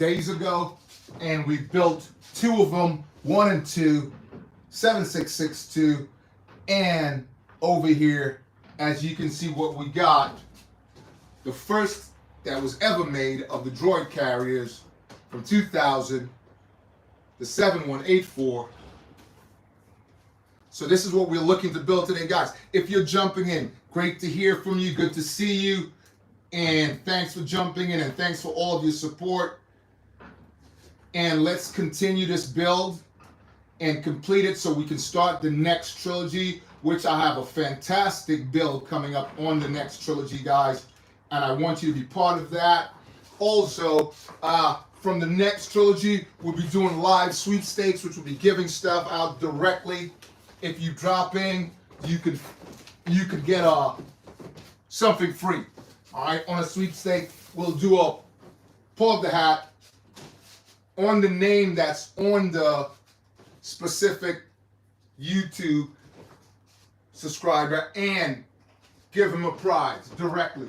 days ago, and we built two of them, 1 and 2, 7662, and over here, as you can see what we got, the first that was ever made of the droid carriers from 2000, the 7184. So this is what we're looking to build today, guys. If you're jumping in, great to hear from you, good to see you, and thanks for jumping in, and thanks for all of your support. And let's continue this build and complete it so we can start the next trilogy, which I have a fantastic build coming up on the next trilogy, guys, and I want you to be part of that. Also, from the next trilogy, we'll be doing live sweepstakes, which will be giving stuff out directly. If you drop in, you could get something free. All right, on a sweepstake, we'll do a pull of the hat on the name that's on the specific YouTube subscriber and give him a prize directly.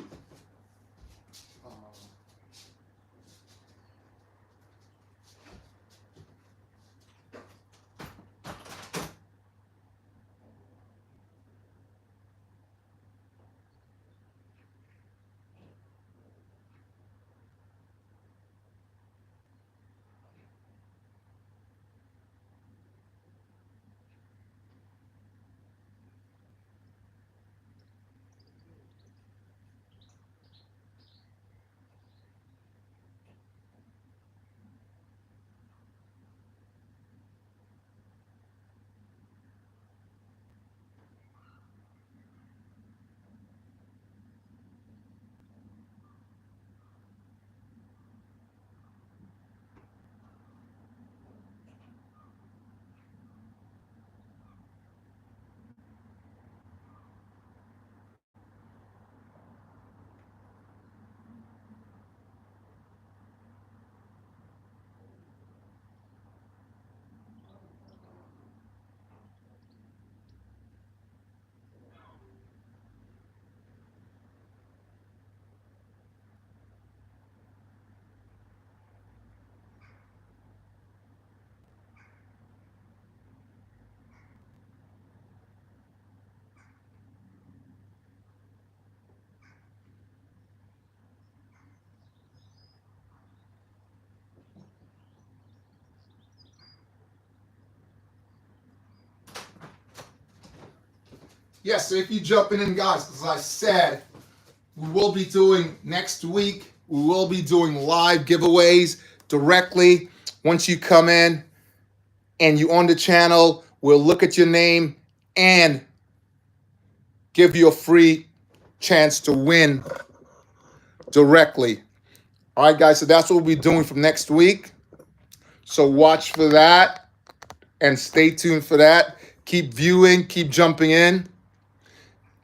Yes, so if you're jumping in, guys, as I said, we will be doing next week, we will be doing live giveaways directly. Once you come in and you on the channel, we'll look at your name and give you a free chance to win directly. All right, guys, so that's what we'll be doing from next week. So watch for that and stay tuned for that. Keep viewing, keep jumping in.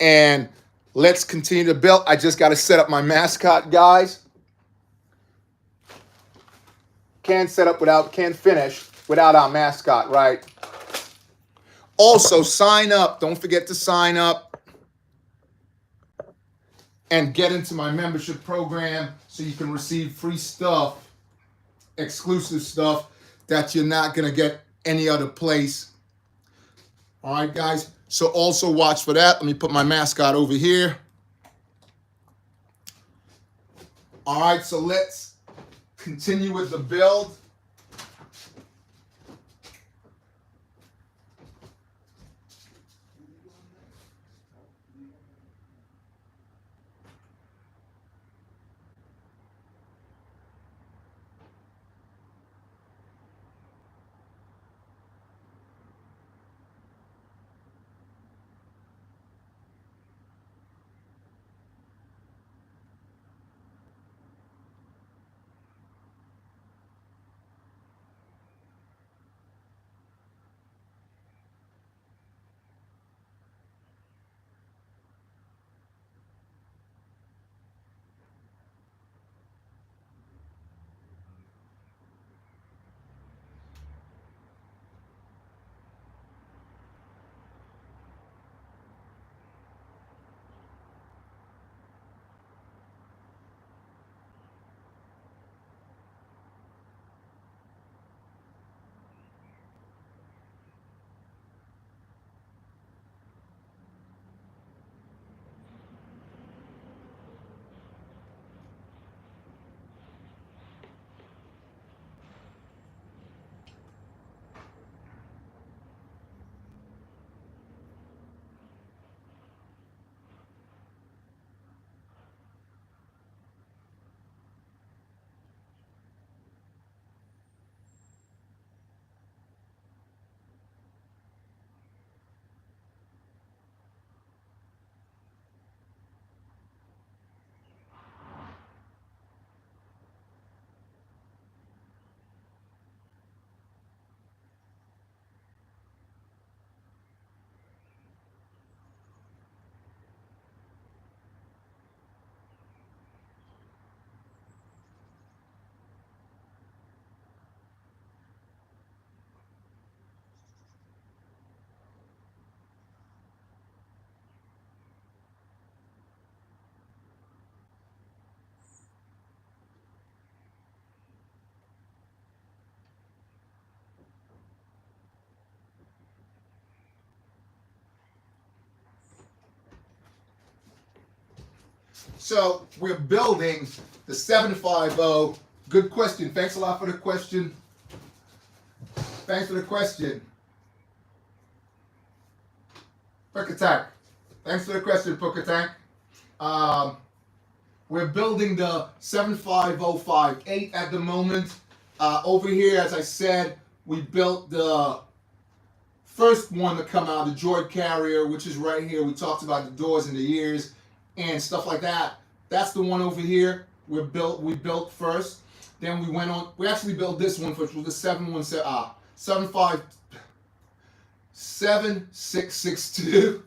And let's continue to build. I just got to set up my mascot, guys. Can't finish without our mascot, right? Also, sign up. Don't forget to sign up and get into my membership program so you can receive free stuff, exclusive stuff that you're not going to get any other place. All right, guys. So also watch for that. Let me put my mascot over here. All right, so let's continue with the build. So we're building the 750. Good question. Thanks a lot for the question. Thanks for the question. Pukatank. Thanks for the question, Pukatank. We're building the 75058 at the moment. Over here, as I said, we built the first one to come out, the droid carrier, which is right here. We talked about the doors and the ears and stuff like that. That's the one over here. We built first. Then we went on. We actually built this one first, which was the 7662.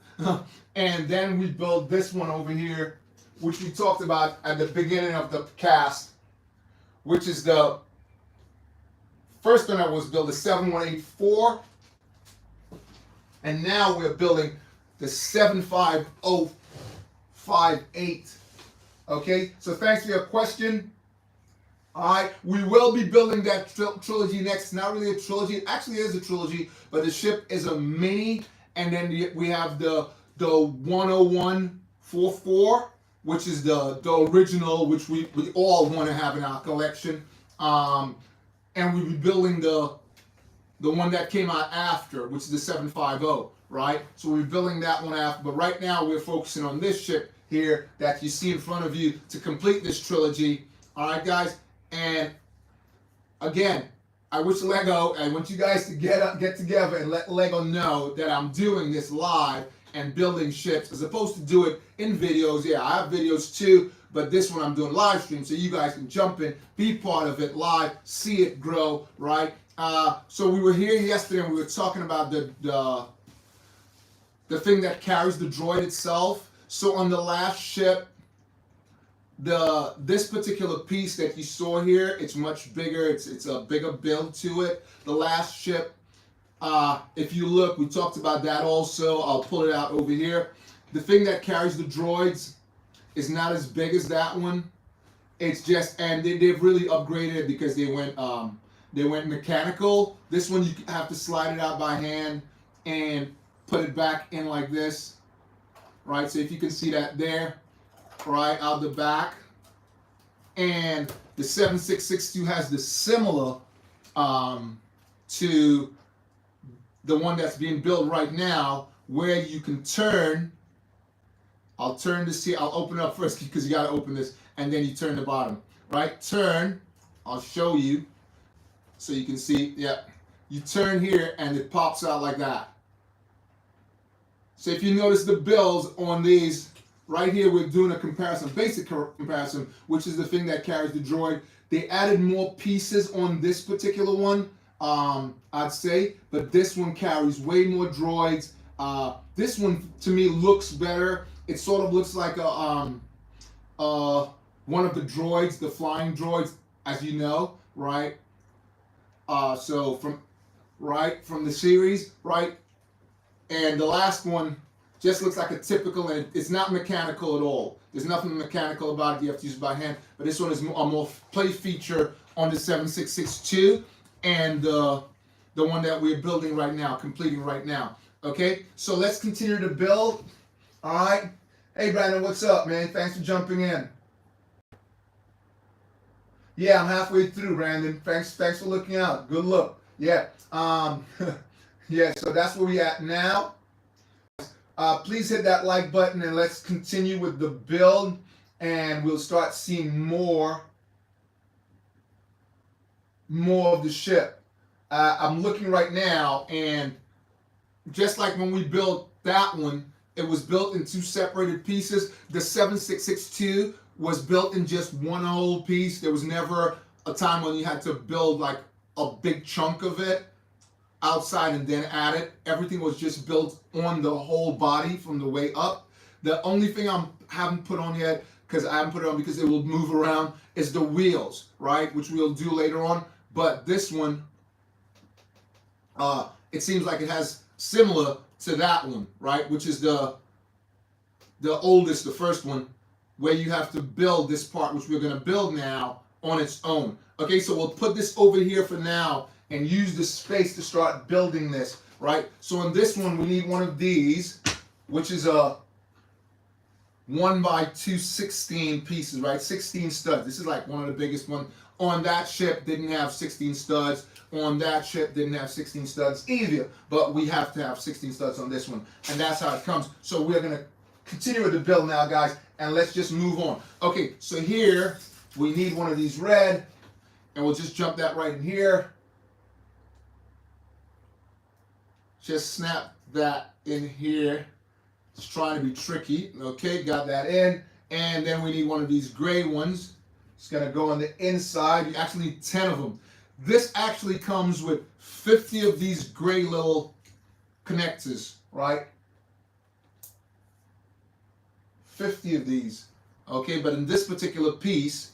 And then we built this one over here, which we talked about at the beginning of the cast, which is the first one that was built, the 7184. And now we're building the 75058. Okay, so thanks for your question. All right, we will be building that trilogy next. It's not really a trilogy. It actually is a trilogy, but the ship is a mini. And then we have the 10144, which is the original, which we all want to have in our collection. And we'll be building the one that came out after, which is the 750, right? So we're building that one after. But right now we're focusing on this ship here that you see in front of you to complete this trilogy. All right, guys. And again, I wish Lego, I want you guys to get together and let Lego know that I'm doing this live and building ships as opposed to do it in videos. Yeah, I have videos too, but this one I'm doing live stream so you guys can jump in, be part of it live, see it grow, right? So we were here yesterday and we were talking about the thing that carries the droid itself. So on the last ship, this particular piece that you saw here, it's much bigger. It's a bigger build to it. The last ship, if you look, we talked about that also. I'll pull it out over here. The thing that carries the droids is not as big as that one. It's just, and they've really upgraded because they went mechanical. This one you have to slide it out by hand and put it back in like this, right? So if you can see that there. Right out the back, and the 7662 has the similar to the one that's being built right now, where you can turn. I'll turn this here. I'll open it up first because you got to open this, and then you turn the bottom. Right, turn. I'll show you so you can see. Yeah, you turn here, and it pops out like that. So if you notice the builds on these. Right here, we're doing a comparison, basic comparison, which is the thing that carries the droid. They added more pieces on this particular one, I'd say, but this one carries way more droids. This one, to me, looks better. It sort of looks like one of the droids, the flying droids, as you know, right? So from the series, right? And the last one just looks like a typical, and it's not mechanical at all. There's nothing mechanical about it. You have to use it by hand. But this one is a more play feature on the 7662 and the one that we're building right now, completing right now. Okay, so let's continue to build. All right. Hey, Brandon, what's up, man? Thanks for jumping in. Yeah, I'm halfway through, Brandon. Thanks for looking out. Good look. Yeah. Yeah. So that's where we at now. Please hit that like button and let's continue with the build, and we'll start seeing more of the ship. I'm looking right now, and just like when we built that one, it was built in two separated pieces. The 7662 was built in just one whole piece. There was never a time when you had to build like a big chunk of it outside and then add it. Everything was just built on the whole body from the way up. The only thing I haven't put on yet, because I haven't put it on because it will move around, is the wheels, right? Which we'll do later on. But this one, it seems like it has similar to that one, right? Which is the oldest, the first one, where you have to build this part, which we're gonna build now on its own. Okay, so we'll put this over here for now and use the space to start building this, right? So on this one, we need one of these, which is a 1x2 16 pieces, right? 16 studs. This is like one of the biggest ones. On that ship didn't have 16 studs. On that ship didn't have 16 studs either. But we have to have 16 studs on this one. And that's how it comes. So we're going to continue with the build now, guys. And let's just move on. Okay, so here we need one of these red. And we'll just jump that right in here. Just snap that in here. It's trying to be tricky. Okay, got that in. And then we need one of these gray ones. It's going to go on the inside. You actually need 10 of them. This actually comes with 50 of these gray little connectors, right? 50 of these. Okay, but in this particular piece,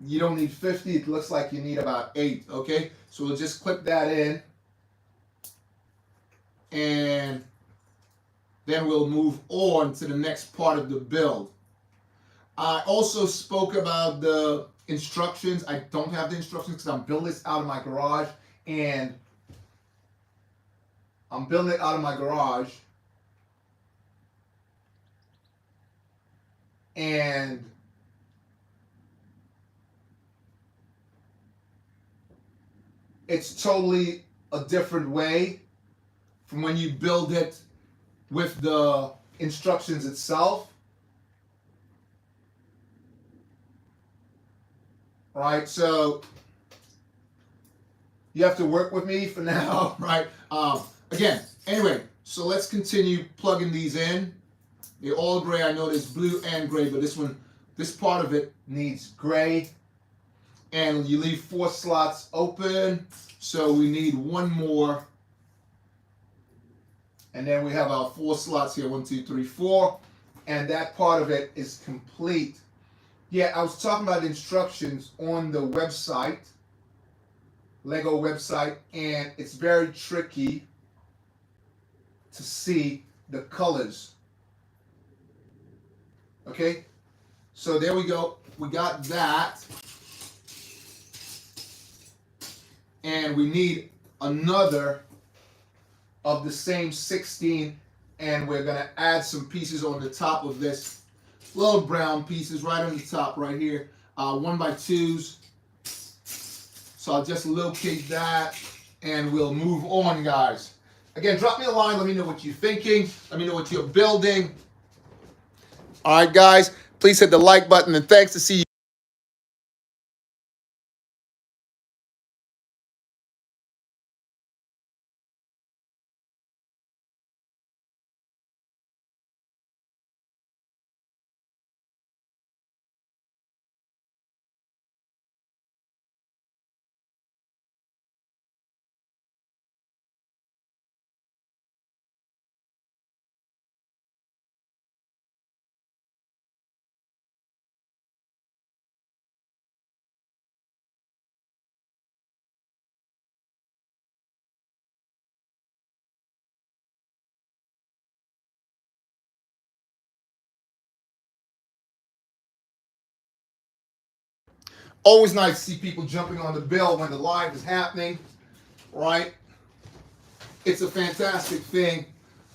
you don't need 50. It looks like you need about 8. Okay, so we'll just clip that in. And then we'll move on to the next part of the build. I also spoke about the instructions. I don't have the instructions because I'm building this out of my garage. And I'm building it out of my garage. And it's totally a different way from when you build it with the instructions itself. Right, so you have to work with me for now, right? Again, anyway, so let's continue plugging these in. They're all gray. I know there's blue and gray, but this part of it needs gray. And you leave 4 slots open, so we need one more. And then we have our 4 slots here, 1, 2, 3, 4. And that part of it is complete. Yeah, I was talking about instructions on the website, Lego website, and it's very tricky to see the colors. Okay, so there we go. We got that. And we need another of the same 16, and we're going to add some pieces on the top of this. Little brown pieces right on the top right here. 1x2s. So I'll just locate that and we'll move on, guys. Again, drop me a line. Let me know what you're thinking. Let me know what you're building. All right, guys. Please hit the like button, and thanks to see you. Always nice to see people jumping on the bill when the live is happening, right? It's a fantastic thing.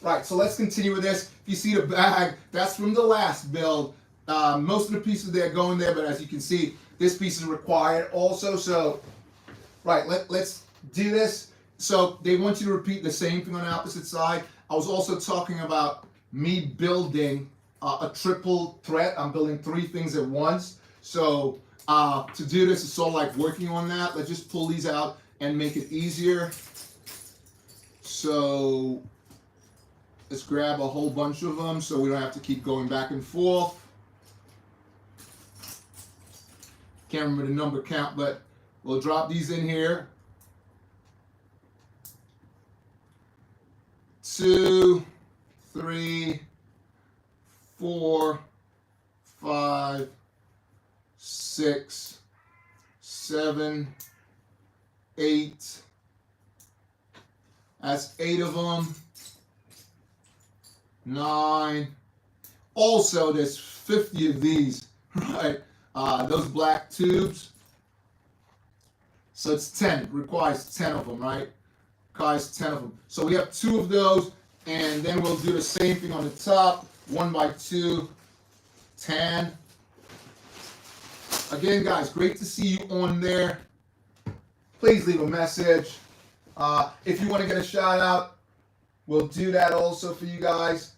Right, so let's continue with this. If you see the bag, that's from the last build. Most of the pieces there go in there, but as you can see, this piece is required also. So, right, let's do this. So they want you to repeat the same thing on the opposite side. I was also talking about me building a triple threat. I'm building 3 things at once. So to do this, it's sort of like working on that. Let's just pull these out and make it easier. So let's grab a whole bunch of them so we don't have to keep going back and forth. Can't remember the number count, but we'll drop these in here. 2, 3, 4, 5, 6, 7, 8. That's 8 of them. 9. Also, there's 50 of these, right? Those black tubes. So it's 10. It requires 10 of them, right? Requires 10 of them. So we have 2 of those, and then we'll do the same thing on the top. 1x2 tan. Again, guys, great to see you on there. Please leave a message. If you want to get a shout out, we'll do that also for you guys.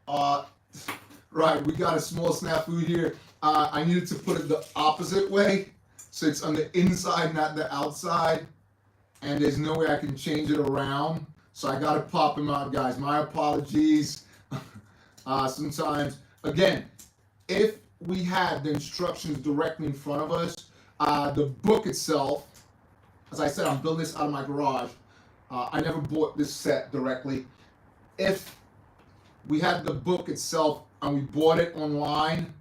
Right, we got a small snafu here. I needed to put it the opposite way, so it's on the inside, not the outside. And there's no way I can change it around. So I got to pop him out, guys. My apologies. Sometimes, again, if we had the instructions directly in front of us, the book itself, as I said, I'm building this out of my garage. I never bought this set directly. If we had the book itself and we bought it online,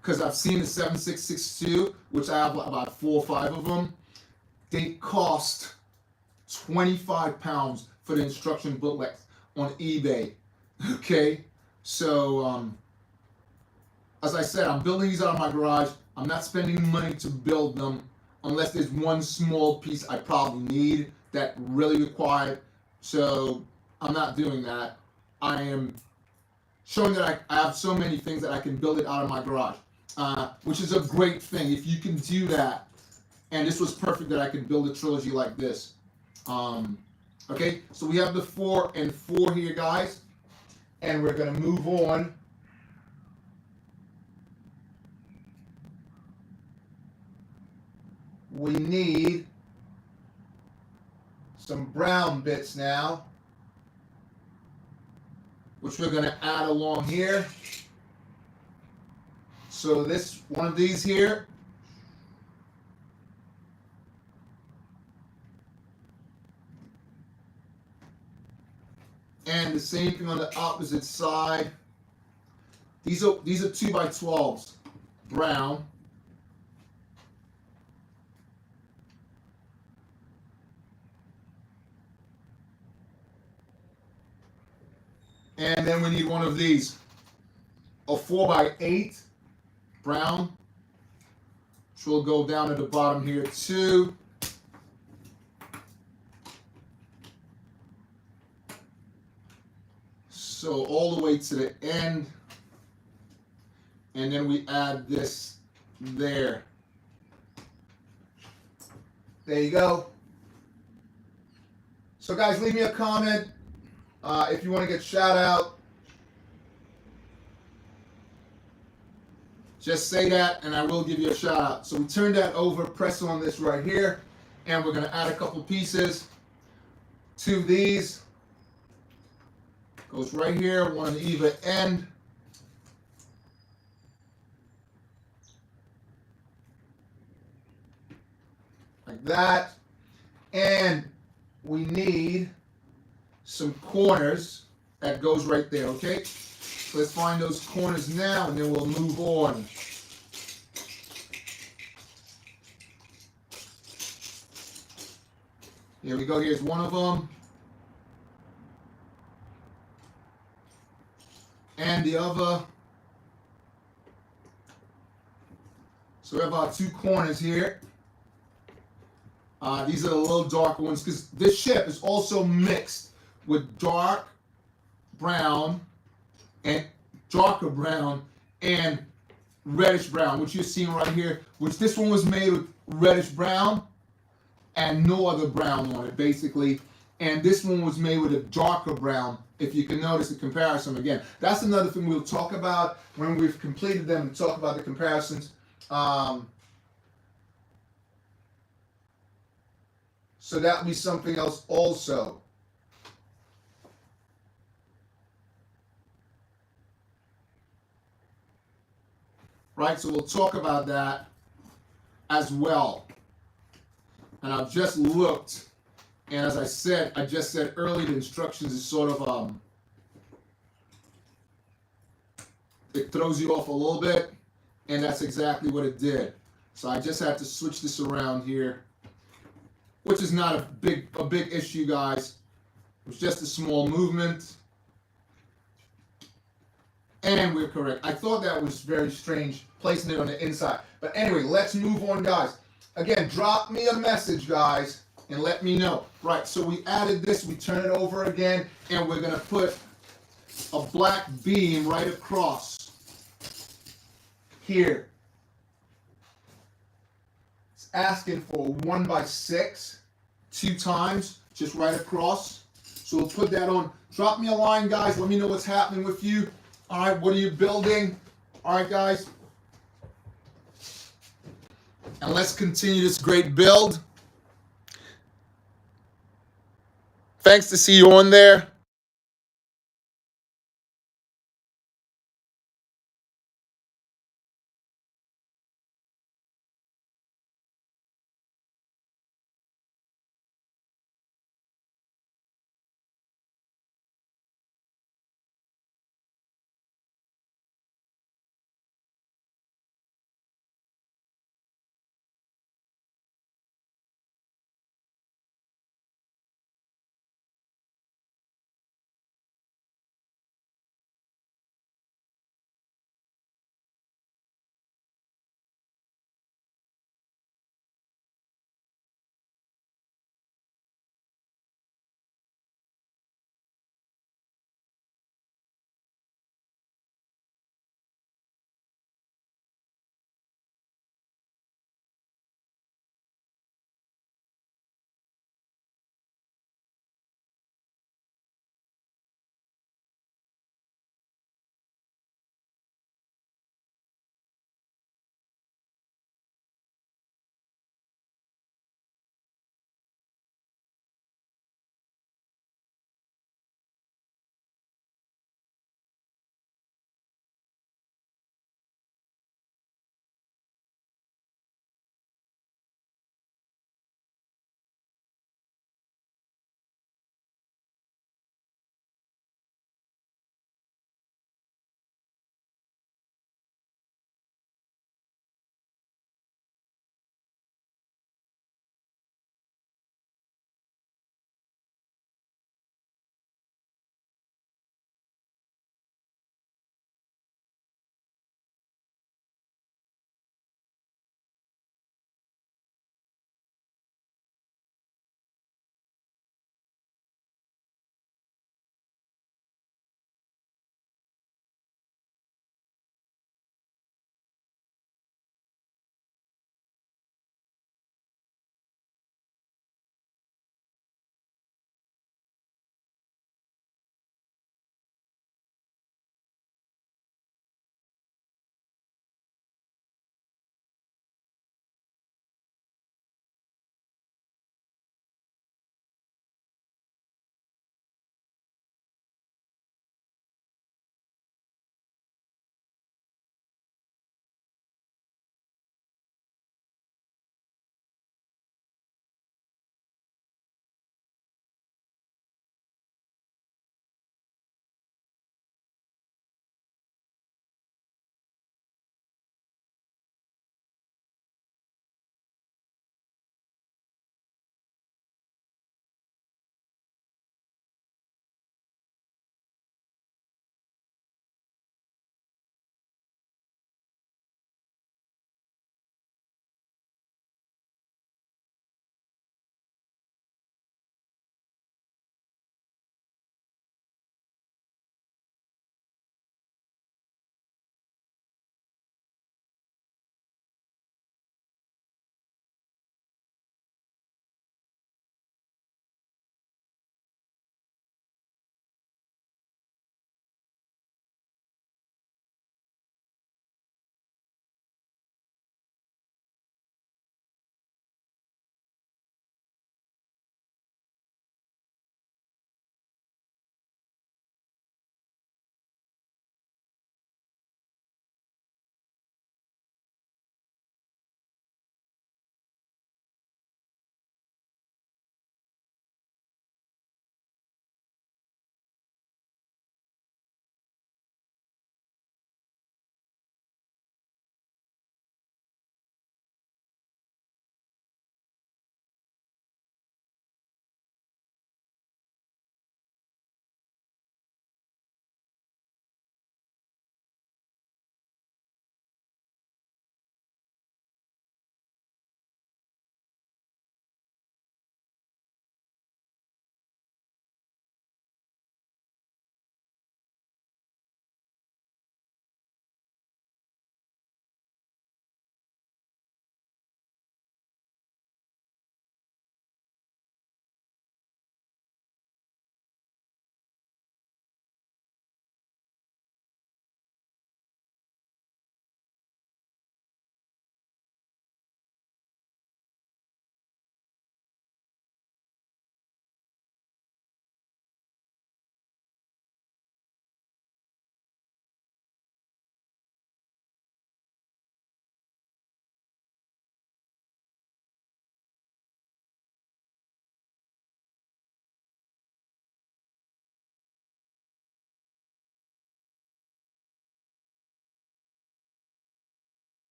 because I've seen the 7662, which I have about 4 or 5 of them, they cost 25 pounds for the instruction booklet on eBay. Okay, so as I said, I'm building these out of my garage. I'm not spending money to build them unless there's one small piece I probably need that really required. So I'm not doing that. I am showing that I have so many things that I can build it out of my garage, which is a great thing if you can do that. And this was perfect that I could build a trilogy like this. Okay, so we have the 4 and 4 here, guys, and we're gonna move on. We need some brown bits now, which we're gonna add along here. So this one of these here, and the same thing on the opposite side. These are 2x12s, brown. And then we need one of these, a 4x8 brown, which will go down at the bottom here too. So all the way to the end, and then we add this there. There you go. So guys, leave me a comment if you want to get shout out. Just say that and I will give you a shout out. So we turn that over, press on this right here, and we're going to add a couple pieces to these. Goes right here, one on the either end. Like that. And we need some corners that goes right there, okay? So let's find those corners now and then we'll move on. Here we go, here's one of them. And the other. So we have our 2 corners here. These are the little darker ones because this ship is also mixed with dark brown and darker brown and reddish brown, which you're seeing right here, which this one was made with reddish brown and no other brown on it basically, and this one was made with a darker brown. If you can notice the comparison again, that's another thing we'll talk about when we've completed them and talk about the comparisons. So that would be something else also. Right, so we'll talk about that as well. And I've just looked, and as I just said earlier, the instructions is sort of, it throws you off a little bit, and that's exactly what it did. So I just had to switch this around here, which is not a big issue, guys. It was just a small movement. And we're correct. I thought that was very strange, placing it on the inside. But anyway, let's move on, guys. Again, drop me a message, guys, and let me know. Right, so we added this. We turn it over again, and we're going to put a black beam right across here. It's asking for a 1x6 2 times, just right across. So we'll put that on. Drop me a line, guys. Let me know what's happening with you. All right, what are you building? All right, guys. And let's continue this great build. Thanks to see you on there.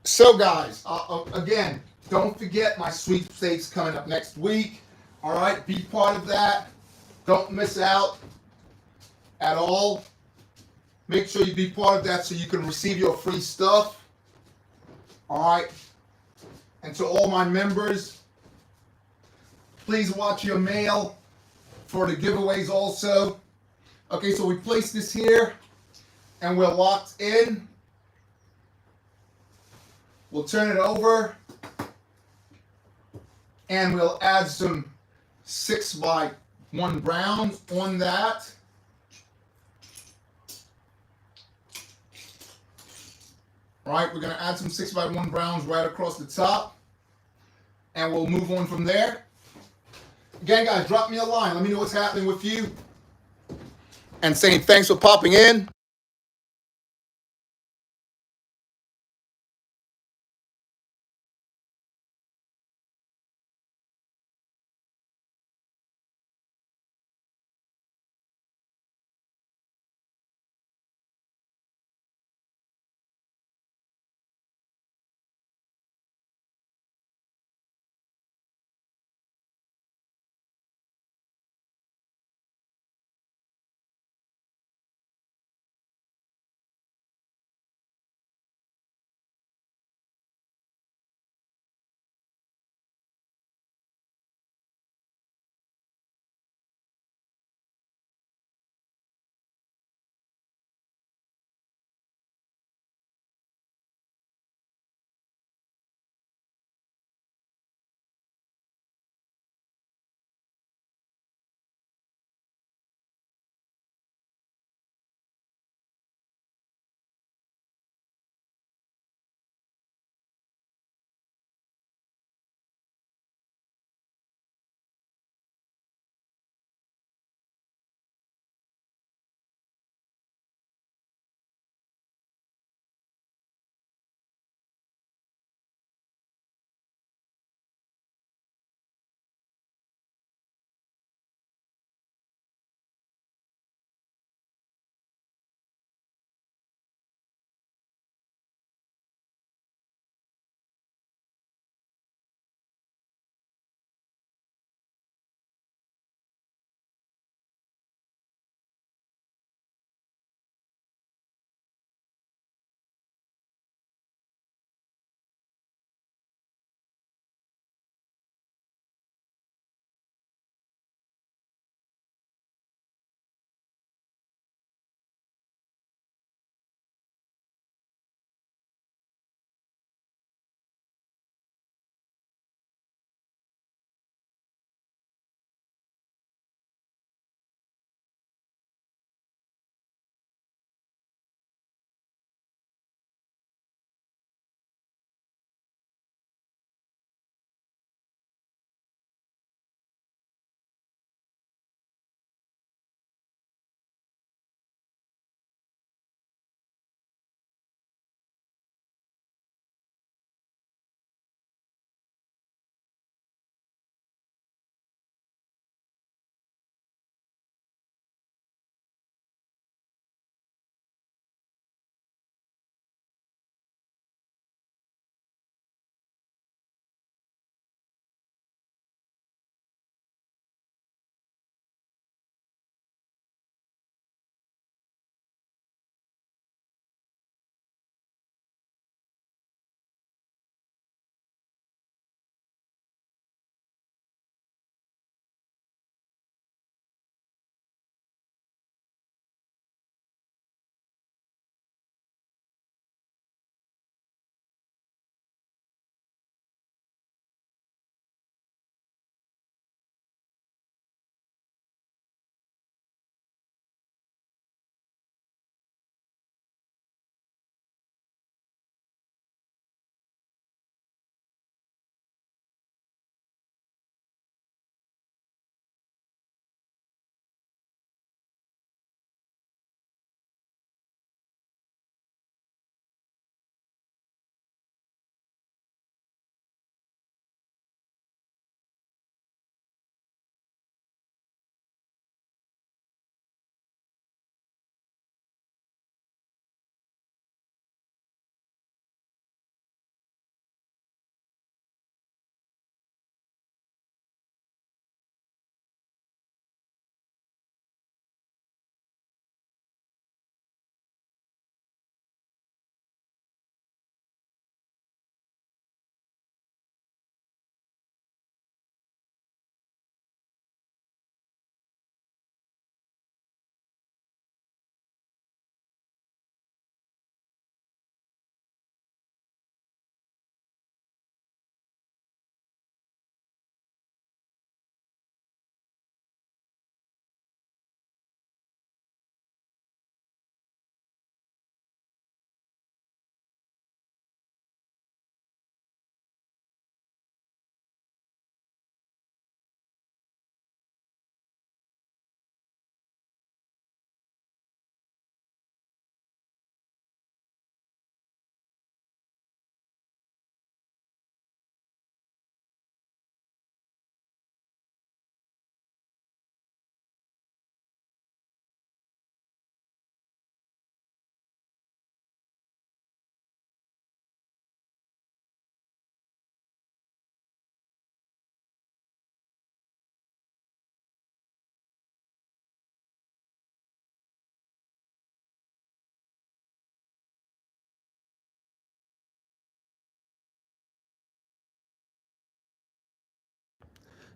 So guys, again, don't forget my sweepstakes coming up next week. All right, be part of that. Don't miss out at all. Make sure you be part of that so you can receive your free stuff. All right. And to all my members, please watch your mail for the giveaways also. Okay, so we place this here and we're locked in. We'll turn it over and we'll add some 6x1 browns on that. All right, we're going to add some 6x1 browns right across the top and we'll move on from there. Again, guys, drop me a line. Let me know what's happening with you. And saying thanks for popping in.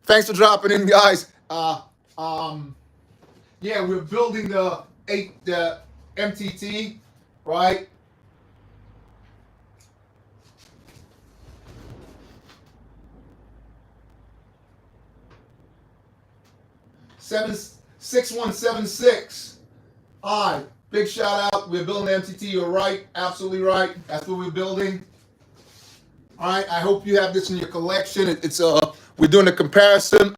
Thanks for dropping in, guys. Um, yeah, we're building the MTT, right? Seven 6176. Hi, big shout out. We're building the MTT. You're right, absolutely right. That's what we're building. All right. I hope you have this in your collection. It's we're doing a comparison.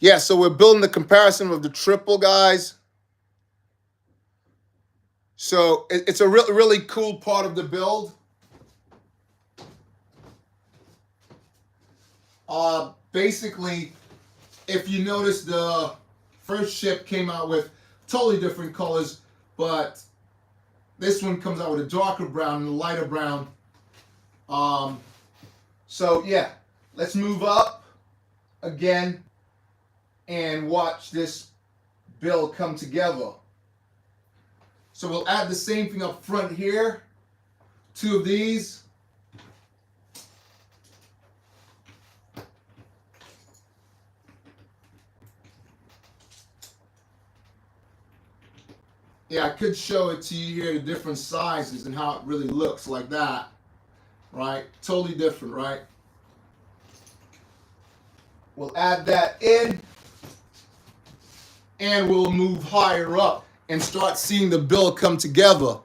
Yeah, so we're building the comparison of the triple, guys. So it's a really cool part of the build. Basically, if you notice, the first ship came out with totally different colors, but this one comes out with a darker brown and a lighter brown. So yeah, let's move up again and watch this build come together. So we'll add the same thing up front here. Two of these. Yeah, I could show it to you here, the different sizes and how it really looks like that, right? Totally different, right? We'll add that in and we'll move higher up and start seeing the build come together.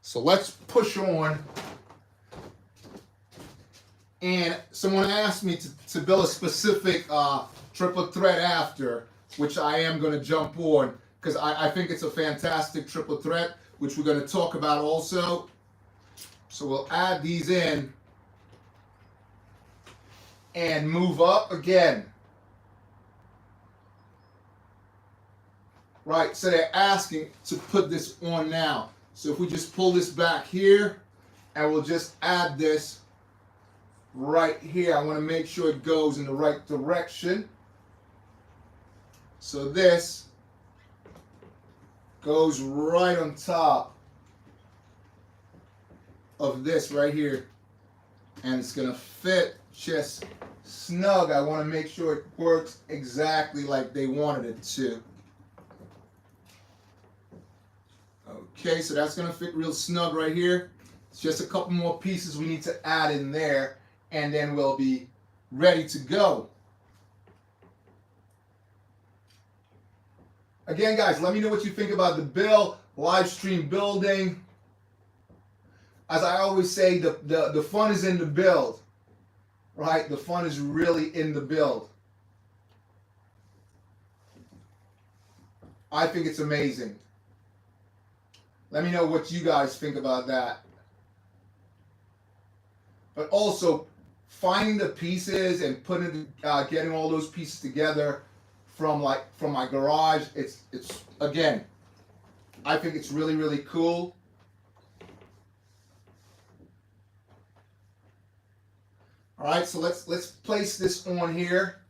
So let's push on. And someone asked me to build a specific triple thread after, which I am going to jump on because I think it's a fantastic triple thread, which we're going to talk about also. So we'll add these in and move up again. Right, so they're asking to put this on now. So if we just pull this back here and we'll just add this right here. I want to make sure it goes in the right direction. So this goes right on top of this right here. And it's going to fit just snug. I want to make sure it works exactly like they wanted it to. Okay, so that's going to fit real snug right here. It's just a couple more pieces we need to add in there, and then we'll be ready to go. Again, guys, let me know what you think about the build, live stream building. As I always say, the fun is in the build, right? The fun is really in the build. I think it's amazing. Let me know what you guys think about that. But also, finding the pieces and getting all those pieces together from my garage, it's again, I think it's really, really cool. All right, so let's place this on here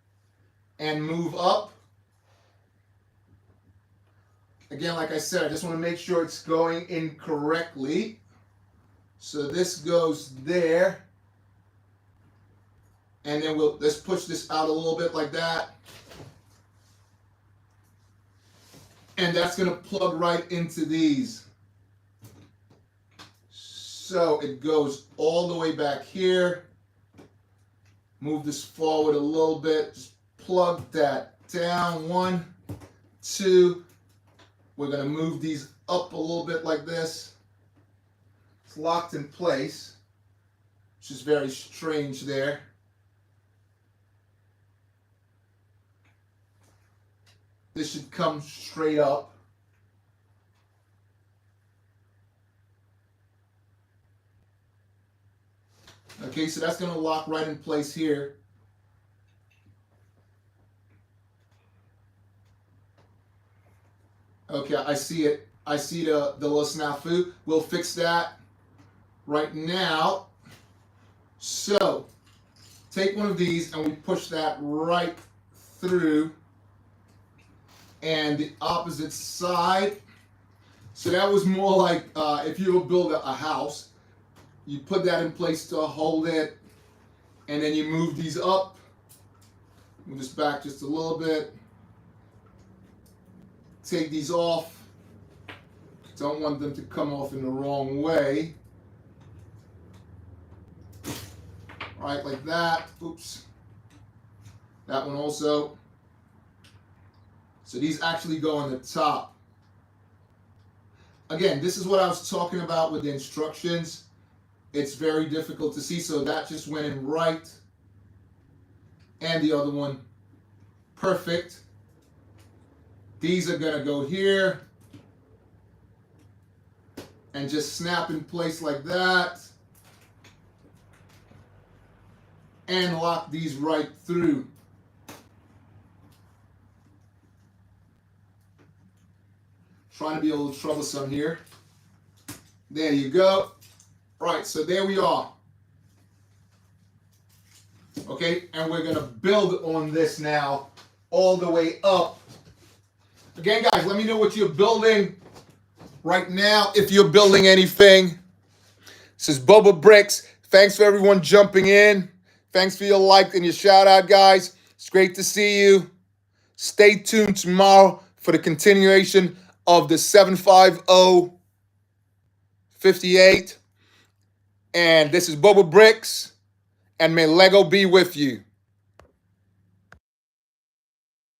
and move up. Again, like I said, I just want to make sure it's going in correctly. So this goes there. And then let's push this out a little bit like that. And that's going to plug right into these. So it goes all the way back here. Move this forward a little bit. Just plug that down. 1, 2. We're going to move these up a little bit like this. It's locked in place, which is very strange there. This should come straight up. Okay, so that's going to lock right in place here. Okay, I see it. I see the little snafu. We'll fix that right now. So, take one of these and we push that right through. And the opposite side. So that was more like if you were building a house, you put that in place to hold it, and then you move these up. Move this back just a little bit. Take these off. Don't want them to come off in the wrong way. Right, like that. Oops. That one also. So these actually go on the top. Again, this is what I was talking about with the instructions. It's very difficult to see, so that just went in right. And the other one, perfect. These are gonna go here and just snap in place like that. And lock these right through. Trying to be a little troublesome here. There you go. Right, so there we are. Okay, and we're gonna build on this now all the way up. Again, guys, let me know what you're building right now, if you're building anything. This is BOBAbrickz. Thanks for everyone jumping in. Thanks for your like and your shout out, guys. It's great to see you. Stay tuned tomorrow for the continuation of the 75058. And this is BOBAbrickz, and may Lego be with you.